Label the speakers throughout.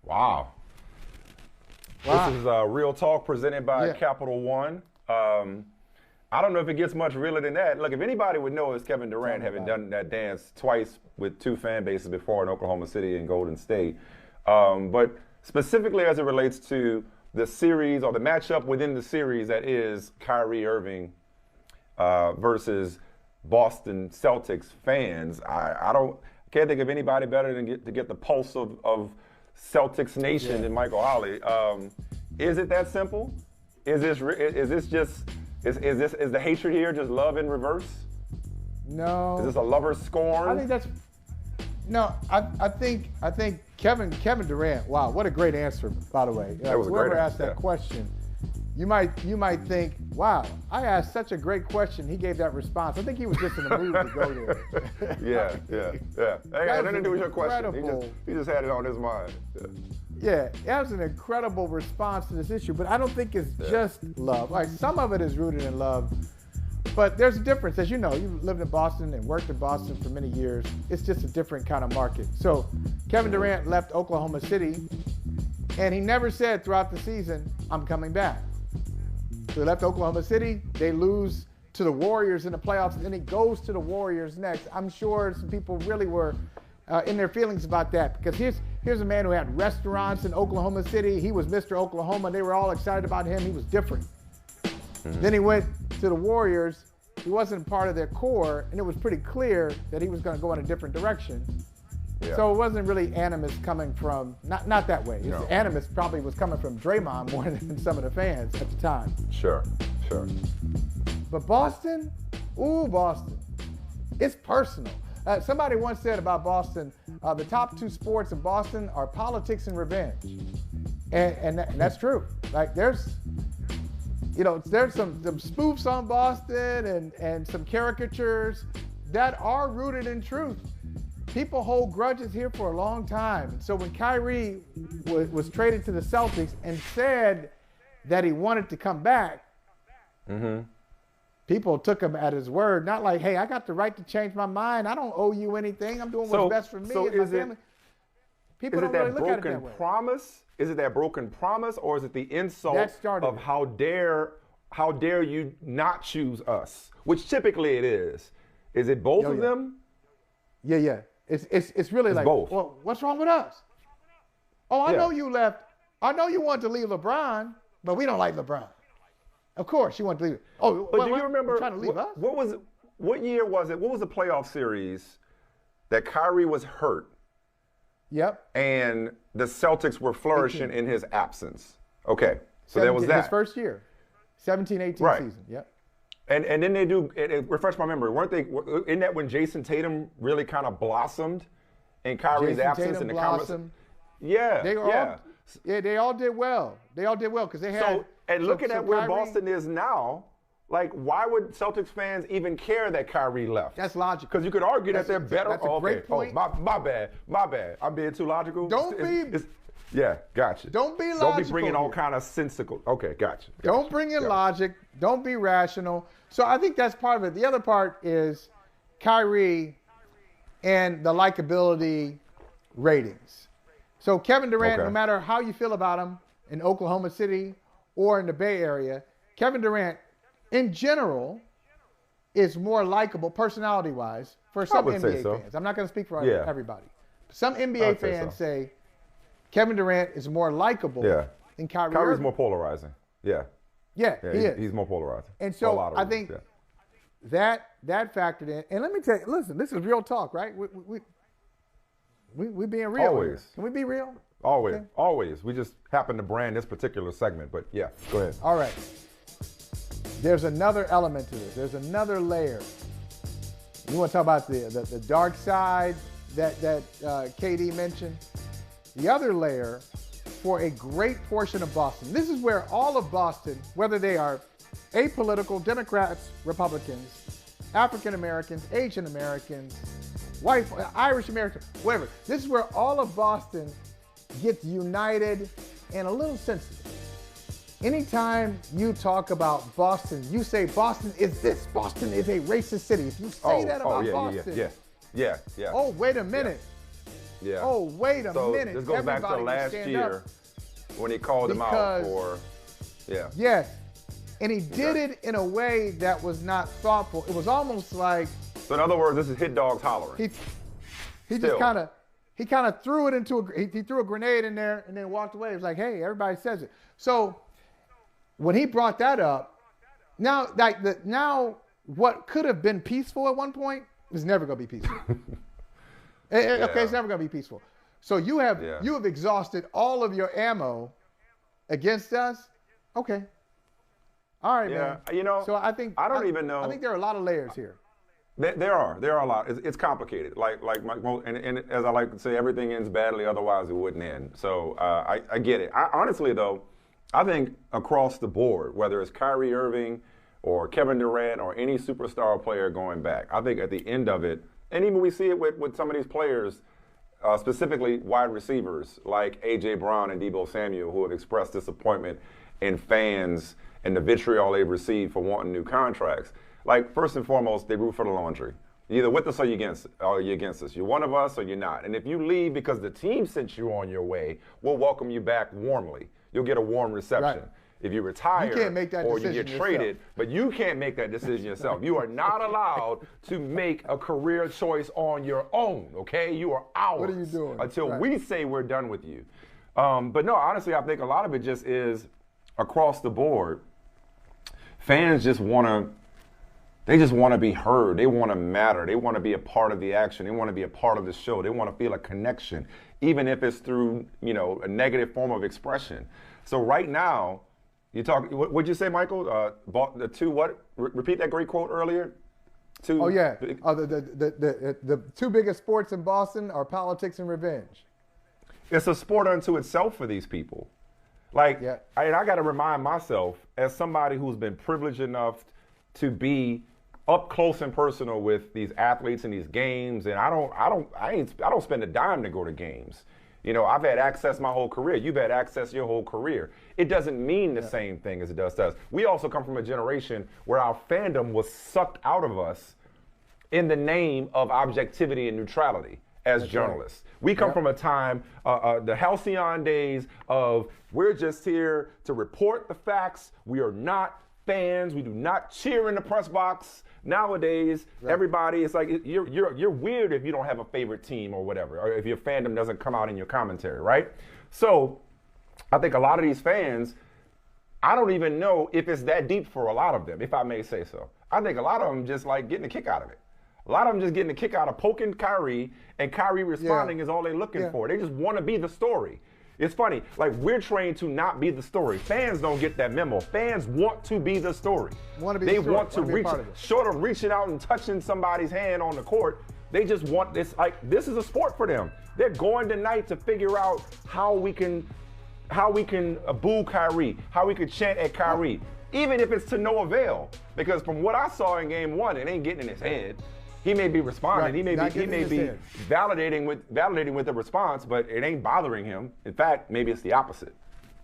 Speaker 1: Wow.
Speaker 2: Wow.
Speaker 1: This is Real Talk presented by Capital One. I don't know if it gets much realer than that. Look, if anybody would know, it's Kevin Durant having done that dance twice with two fan bases before in Oklahoma City and Golden State. But specifically as it relates to the series or the matchup within the series that is Kyrie Irving versus Boston Celtics fans, I can't think of anybody better than to get the pulse of Celtics Nation than Michael Holley. Is it that simple? Is the hatred here just love in reverse?
Speaker 2: No.
Speaker 1: Is this a lover's scorn?
Speaker 2: I think that's no. I think Kevin Durant. Wow, what a great answer, by the way.
Speaker 1: That was a
Speaker 2: whoever
Speaker 1: great
Speaker 2: asked that question, you might think, wow, I asked such a great question. He gave that response. I think he was just in the mood to go there.
Speaker 1: yeah. Hey, nothing to do with your question. He just had it on his mind.
Speaker 2: Yeah, that was an incredible response to this issue, but I don't think it's just love. Like, some of it is rooted in love, but there's a difference. As you know, you lived in Boston and worked in Boston for many years. It's just a different kind of market. So Kevin Durant left Oklahoma City, and he never said throughout the season, I'm coming back. So he left Oklahoma City. They lose to the Warriors in the playoffs, and then he goes to the Warriors next. I'm sure some people really were in their feelings about that, because here's a man who had restaurants in Oklahoma City. He was Mr. Oklahoma. They were all excited about him. He was different. Then he went to the Warriors. He wasn't part of their core, and it was pretty clear that he was going to go in a different direction. Yeah. So it wasn't really animus coming from, not that way. No. Animus probably was coming from Draymond more than some of the fans at the time.
Speaker 1: Sure.
Speaker 2: But Boston, Boston, it's personal. Somebody once said about Boston, the top two sports in Boston are politics and revenge. And that's true. Like, there's some spoofs on Boston and some caricatures that are rooted in truth. People hold grudges here for a long time. And so when Kyrie was traded to the Celtics and said that he wanted to come back, people took him at his word, not like, hey, I got the right to change my mind. I don't owe you anything. I'm doing what's best for me and my family. People don't really look at it that way.
Speaker 1: Is it that broken promise, or is it the insult of how dare you not choose us? Which typically it is. Is it both of them?
Speaker 2: Yeah. It's really like
Speaker 1: both.
Speaker 2: Well, what's wrong with us? Oh, I know you left. I know you want to leave LeBron, but we don't like LeBron. Of course, you want to leave. Oh,
Speaker 1: but do you remember
Speaker 2: trying to leave us?
Speaker 1: What year was it? What was the playoff series that Kyrie was hurt?
Speaker 2: Yep.
Speaker 1: And the Celtics were flourishing in his absence. Okay, so there was that.
Speaker 2: His first year, 17-18 season. Yep.
Speaker 1: And then they do. Refresh my memory. Weren't they? Isn't that when Jason Tatum really kind of blossomed in Kyrie's absence?
Speaker 2: Tatum blossomed.
Speaker 1: Yeah.
Speaker 2: They all did well. They all did well because they had.
Speaker 1: And looking at where Boston is now, like, why would Celtics fans even care that Kyrie left?
Speaker 2: That's logical.
Speaker 1: Because you could argue that they're better.
Speaker 2: That's a great point.
Speaker 1: Oh, my bad. I'm being too logical. Yeah, gotcha.
Speaker 2: Don't be logical.
Speaker 1: Don't be bringing all kind of sensical. Okay, gotcha.
Speaker 2: Don't bring in logic. Don't be rational. So I think that's part of it. The other part is Kyrie and the likability ratings. So Kevin Durant, no matter how you feel about him in Oklahoma City or in the Bay Area, Kevin Durant, in general, is more likable personality-wise for some NBA fans. I'm not going to speak for everybody. Some NBA fans say Kevin Durant is more likable than Kyrie
Speaker 1: Kyrie's
Speaker 2: Irving.
Speaker 1: more polarizing. Yeah,
Speaker 2: he is.
Speaker 1: He's more polarizing.
Speaker 2: And so I think that factored in. And let me tell you, listen, this is real talk, right? We being real.
Speaker 1: Always.
Speaker 2: Can we be real?
Speaker 1: Always. We just happen to brand this particular segment, but yeah, go ahead.
Speaker 2: All right. There's another element to this. There's another layer. You want to talk about the dark side that KD mentioned? The other layer for a great portion of Boston. This is where all of Boston, whether they are apolitical, Democrats, Republicans, African Americans, Asian Americans, white, Irish Americans, whatever. This is where all of Boston gets united and a little sensitive. Anytime you talk about Boston, you say Boston is this. Boston is a racist city. If you say that about Boston.
Speaker 1: Yeah.
Speaker 2: Oh, wait a minute.
Speaker 1: Yeah.
Speaker 2: Oh, wait a minute.
Speaker 1: This goes back to last year when he called him out for,
Speaker 2: Yes. And he did it in a way that was not thoughtful. It was almost like.
Speaker 1: So in other words, this is hit dogs hollering.
Speaker 2: He just kind of threw it into he threw a grenade in there and then walked away. It was like, hey, everybody says it. So when he brought that up, now what could have been peaceful at one point is never going to be peaceful. Okay, it's never going to be peaceful. So you have exhausted all of your ammo against us. Okay. All right, man.
Speaker 1: You know,
Speaker 2: so I think
Speaker 1: I don't even know.
Speaker 2: I think there are a lot of layers here.
Speaker 1: There are a lot. It's complicated. Like and as I like to say, everything ends badly. Otherwise, it wouldn't end. So I get it. Honestly, though, I think across the board, whether it's Kyrie Irving or Kevin Durant or any superstar player going back, I think at the end of it, and even we see it with some of these players, specifically wide receivers like A.J. Brown and Deebo Samuel, who have expressed disappointment in fans and the vitriol they've received for wanting new contracts. Like, first and foremost, they root for the laundry. You're either with us or you're against us. You're one of us or you're not. And if you leave because the team sent you on your way, we'll welcome you back warmly. You'll get a warm reception.
Speaker 2: Right.
Speaker 1: If you retire
Speaker 2: you can't make that
Speaker 1: or you
Speaker 2: decision
Speaker 1: get traded,
Speaker 2: yourself.
Speaker 1: but you can't make that decision yourself. You are not allowed to make a career choice on your own, okay? You are ours.
Speaker 2: What are you doing?
Speaker 1: Until we say we're done with you. But no, honestly, I think a lot of it just is across the board. Fans just want to be heard. They want to matter. They want to be a part of the action. They want to be a part of the show. They want to feel a connection, even if it's through, a negative form of expression. So right now, you talk. What'd you say, Michael? The two what? Repeat that great quote earlier. Two.
Speaker 2: Oh yeah. The two biggest sports in Boston are politics and revenge.
Speaker 1: It's a sport unto itself for these people. Like, I got to remind myself, as somebody who's been privileged enough to be up close and personal with these athletes and these games, and I don't spend a dime to go to games. I've had access my whole career. You've had access your whole career. It doesn't mean the same thing as it does to us. We also come from a generation where our fandom was sucked out of us in the name of objectivity and neutrality as journalists. Right. We come from a time, the halcyon days of we're just here to report the facts. We are not fans. We do not cheer in the press box. Nowadays, everybody is like, you're weird if you don't have a favorite team or whatever, or if your fandom doesn't come out in your commentary, right? So I think a lot of these fans, I don't even know if it's that deep for a lot of them, if I may say so. I think a lot of them just like getting a kick out of it. A lot of them just getting a kick out of poking Kyrie, and Kyrie responding is all they're looking for. They just want to be the story. It's funny, like we're trained to not be the story. Fans don't get that memo. Fans want to be the story. They want to reach, short of reaching out and touching somebody's hand on the court, they just want this, like this is a sport for them. They're going tonight to figure out how we can boo Kyrie, how we can chant at Kyrie, even if it's to no avail. Because from what I saw in game one, it ain't getting in his head. He may be responding. He may be validating with the response, but it ain't bothering him. In fact, maybe it's the opposite.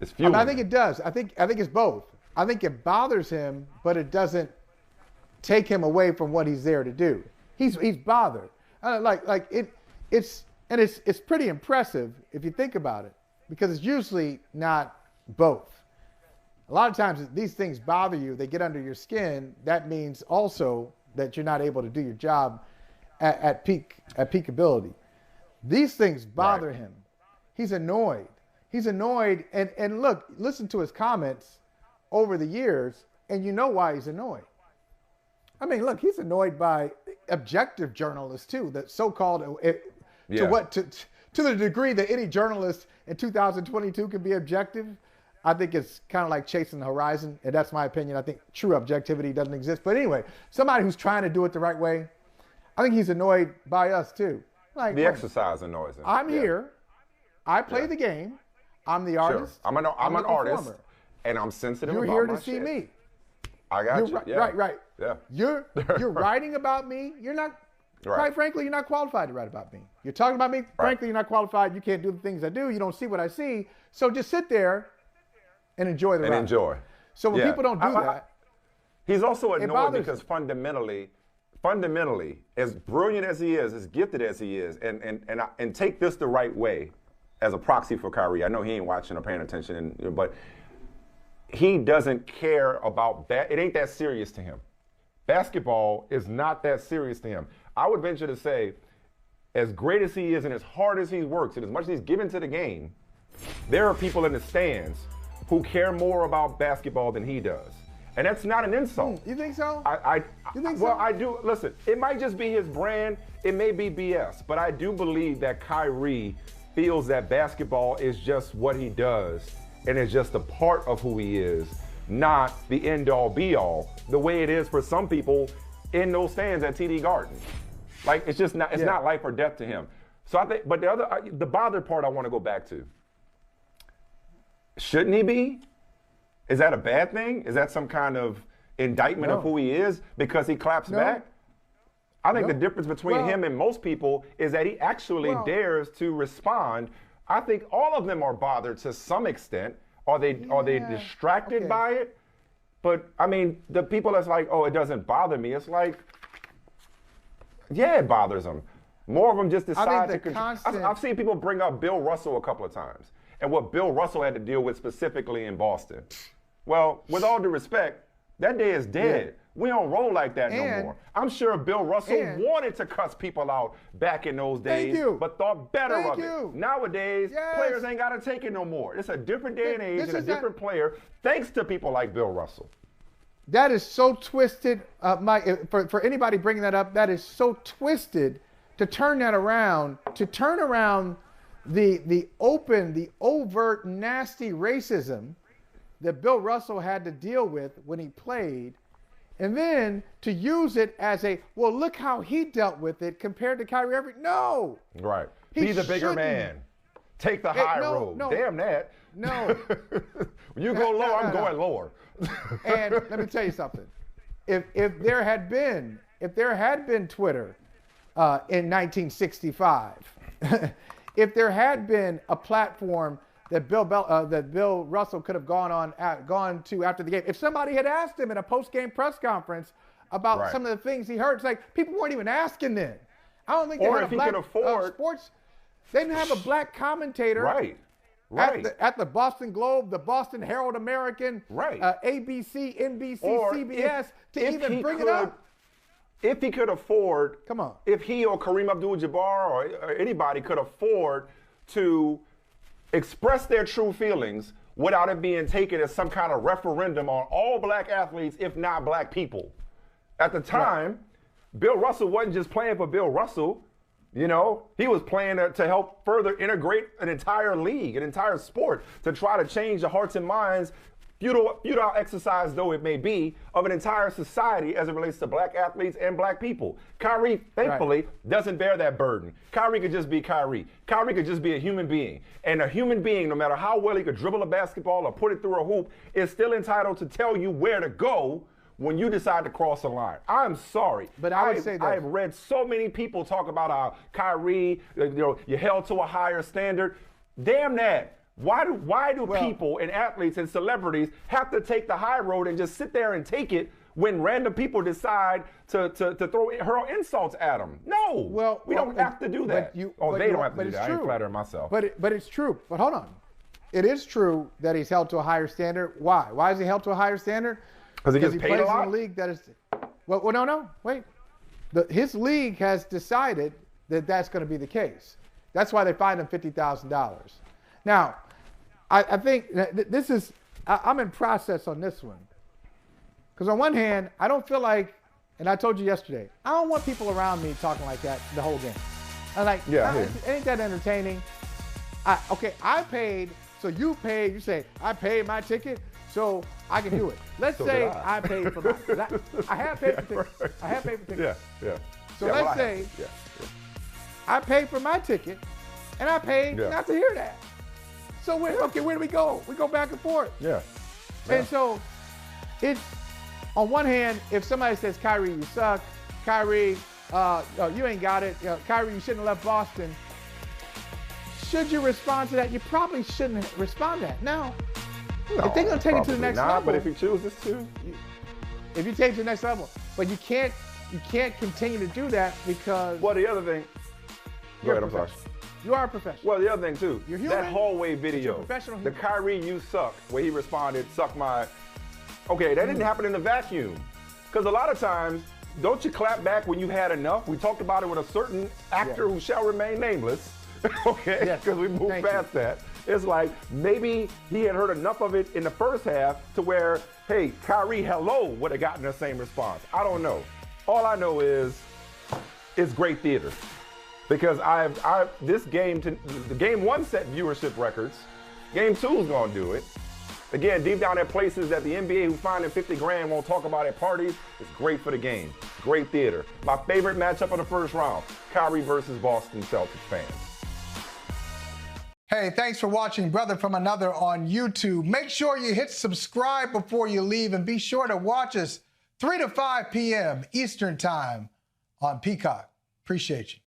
Speaker 1: It's fueling.
Speaker 2: I think it does. I think it's both. I think it bothers him, but it doesn't take him away from what he's there to do. He's bothered. It's pretty impressive if you think about it, because it's usually not both. A lot of times these things bother you. They get under your skin. That means also that you're not able to do your job at peak ability. These things bother him. He's annoyed. And look, listen to his comments over the years, and you know why he's annoyed. I mean, look, he's annoyed by objective journalists too, that so-called to the degree that any journalist in 2022 can be objective. I think it's kind of like chasing the horizon, and that's my opinion. I think true objectivity doesn't exist. But anyway, somebody who's trying to do it the right way, I think he's annoyed by us too. Like
Speaker 1: the exercise annoys him.
Speaker 2: I'm here. I play the game. I'm the artist.
Speaker 1: I'm an artist, and I'm sensitive about my shit.
Speaker 2: You're here to see me.
Speaker 1: I got you.
Speaker 2: Right.
Speaker 1: Yeah.
Speaker 2: You're writing about me. You're not. Quite frankly, you're not qualified to write about me. You're talking about me. Frankly, you're not qualified. You can't do the things I do. You don't see what I see. So just sit there and enjoy the ride.
Speaker 1: Enjoy.
Speaker 2: So when people don't do that,
Speaker 1: he's also annoyed because fundamentally, fundamentally, as brilliant as he is, as gifted as he is, and take this the right way as a proxy for Kyrie. I know he ain't watching or paying attention, but he doesn't care about that. It ain't that serious to him. Basketball is not that serious to him. I would venture to say, as great as he is and as hard as he works and as much as he's given to the game, there are people in the stands who care more about basketball than he does. And that's not an insult.
Speaker 2: You think so?
Speaker 1: You think so? Well, I do. Listen, it might just be his brand. It may be BS. But I do believe that Kyrie feels that basketball is just what he does and it's just a part of who he is, not the end-all, be-all, the way it is for some people in those stands at TD Garden. Like, it's just not, it's not life or death to him. So I think, but the bother part I want to go back to. Shouldn't he be? Is that a bad thing? Is that some kind of indictment of who he is because he claps back? I think the difference between him and most people is that he actually dares to respond. I think all of them are bothered to some extent. Are they distracted by it? But I mean, the people that's like, oh, it doesn't bother me. It's like, yeah, it bothers them. More of them just decide to control. I've seen people bring up Bill Russell a couple of times and what Bill Russell had to deal with specifically in Boston. Well, with all due respect, that day is dead. Yeah. We don't roll like that no more. I'm sure Bill Russell wanted to cuss people out back in those days, but thought better of it. Nowadays, players ain't got to take it no more. It's a different day and age and a different player, thanks to people like Bill Russell.
Speaker 2: That is so twisted, Mike. For anybody bringing that up, that is so twisted to turn that around, the open, the overt, nasty racism that Bill Russell had to deal with when he played, and then to use it as well, look how he dealt with it compared to Kyrie Irving. No.
Speaker 1: Right. Be the bigger man. Take the high road. No. Damn that.
Speaker 2: No.
Speaker 1: When you go low, I'm going lower.
Speaker 2: And let me tell you something. If there had been Twitter in 1965, if there had been a platform that Bill Russell could have gone to after the game, if somebody had asked him in a post-game press conference about some of the things he heard, it's like people weren't even asking then. I don't think they had a black sports. They didn't have a black commentator.
Speaker 1: Right.
Speaker 2: At the Boston Globe, the Boston Herald American, ABC, NBC, or CBS, to even bring it up.
Speaker 1: If he could afford, if he or Kareem Abdul-Jabbar or anybody could afford to express their true feelings without it being taken as some kind of referendum on all black athletes, if not black people. At the time, Bill Russell wasn't just playing for Bill Russell. You know, he was playing to help further integrate an entire league, an entire sport, to try to change the hearts and minds, futile exercise though it may be, of an entire society as it relates to black athletes and black people. Kyrie, thankfully, doesn't bear that burden. Kyrie could just be Kyrie. Kyrie could just be a human being. And a human being, no matter how well he could dribble a basketball or put it through a hoop, is still entitled to tell you where to go when you decide to cross the line. I'm sorry,
Speaker 2: but I would say that
Speaker 1: I've read so many people talk about how Kyrie, you're held to a higher standard. Damn that. Why do people and athletes and celebrities have to take the high road and just sit there and take it when random people decide to hurl insults at them? No, we don't have to do that. They don't have to do that. I ain't flattering myself.
Speaker 2: But it's true. But hold on. It is true that he's held to a higher standard. Why? Why is he held to a higher standard?
Speaker 1: Because he gets paid a lot?
Speaker 2: In a league that is, wait. His league has decided that that's going to be the case. That's why they fined him $50,000. Now, I think this is, I'm in process on this one. Because on one hand, I don't feel like, and I told you yesterday, I don't want people around me talking like that the whole game. I'm like, ain't that entertaining? I paid, so you paid, you say, I paid my ticket, so I can do it. Let's say I paid for my, I have paid for tickets. I have paid for tickets.
Speaker 1: Yeah.
Speaker 2: So let's say I paid for my ticket, and I paid not to hear that. So where do we go? We go back and forth.
Speaker 1: Yeah.
Speaker 2: And so it's, on one hand, if somebody says, Kyrie, you suck, Kyrie, you ain't got it, Kyrie, you shouldn't have left Boston, should you respond to that? You probably shouldn't respond to that. Now, if they're going to take it to the next level.
Speaker 1: But if he chooses to.
Speaker 2: If you take it to the next level. But you can't You can't continue to do that because.
Speaker 1: Well, the other thing. Go ahead, I'm sorry.
Speaker 2: You are a professional.
Speaker 1: Well, the other thing too,
Speaker 2: You're human,
Speaker 1: that hallway video, the Kyrie "you suck," where he responded, "Suck my." Okay, that didn't happen in a vacuum, because a lot of times, don't you clap back when you had enough? We talked about it with a certain actor who shall remain nameless. Okay, because we moved past that. It's like maybe he had heard enough of it in the first half to where, hey, Kyrie, hello, would have gotten the same response. I don't know. All I know is it's great theater. Because this game, the game one set viewership records. Game two is gonna do it. Again, deep down at places that the NBA who find in 50 grand won't talk about at parties, it's great for the game. Great theater. My favorite matchup of the first round, Kyrie versus Boston Celtics fans.
Speaker 3: Hey, thanks for watching Brother from Another on YouTube. Make sure you hit subscribe before you leave, and be sure to watch us 3 to 5 p.m. Eastern Time on Peacock. Appreciate you.